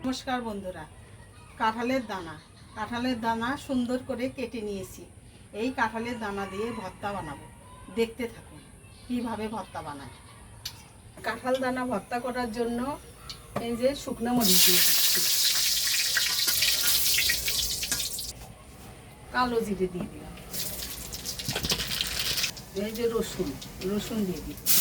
নমস্কার বন্ধুরা, কাঁঠালের দানা সুন্দর করে কেটে নিয়েছি। এই কাঁঠালের দানা দিয়ে ভর্তা বানাবো, দেখতে থাকুন কিভাবে ভর্তা বানায়। কাঁঠাল দানা ভর্তা করার জন্য এই যে শুকনো মরিচ দিয়ে দিচ্ছি, কালো জিরে দিয়ে দিলাম, এই যে রসুন দিয়ে দিচ্ছি,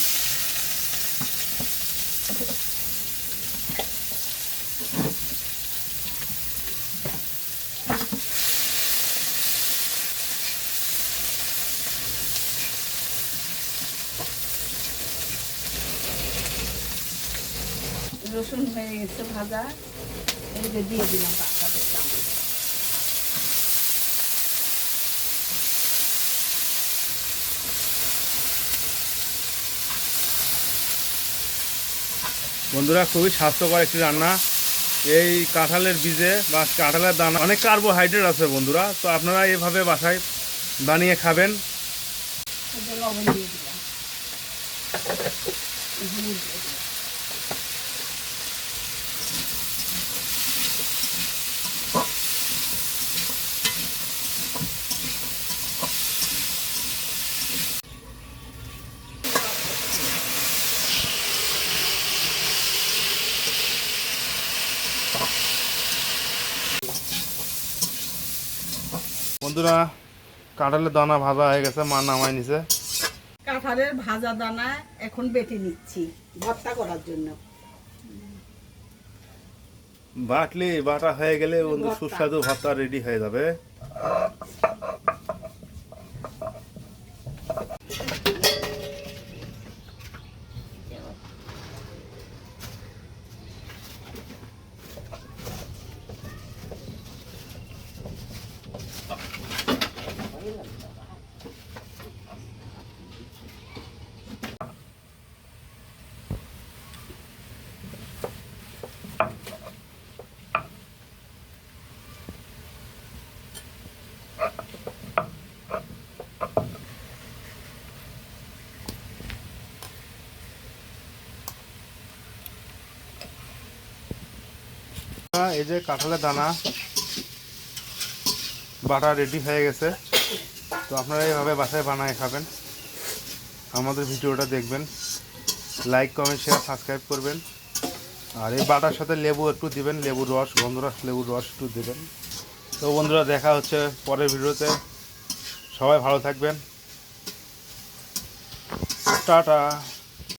রসুন হয়ে গেছে ভাজা, এই যে দিয়ে দিলাম কাঁঠালের দানা। বন্ধুরা, খুবই স্বাস্থ্যকর একটি রান্না। এই কাঁঠালের বীজে বা কাঁঠালের দানা অনেক কার্বোহাইড্রেট আছে বন্ধুরা, তো আপনারা এইভাবে বাসায় বানিয়ে খাবেন। লবণ দিয়ে দিলাম, হলুদ দিয়ে দিলাম, বন্ধুরা, কাঁঠালের দানা ভাজা হয়ে গেছে, মা নামাই নিছে। কাঁঠালের ভাজা দানা এখন বেটে নিচ্ছি ভর্তা করার জন্য। বাটা হয়ে গেলে বন্ধু ভর্তা। সুস্বাদু ভর্তা রেডি হয়ে যাবে। এই যে কাঁঠালের দানা বাটা রেডি হয়ে গেছে, তো আপনারা এইভাবে বাসায় বানায় খাবেন। আমাদের ভিডিওটা দেখবেন, লাইক কমেন্ট শেয়ার সাবস্ক্রাইব করবেন। আর এই বাটার সাথে লেবু একটু দিবেন, লেবুর রস, লেবুর রস একটু দেবেন। তো বন্ধুরা, দেখা হচ্ছে পরের ভিডিওতে। সবাই ভালো থাকবেন, টাটা।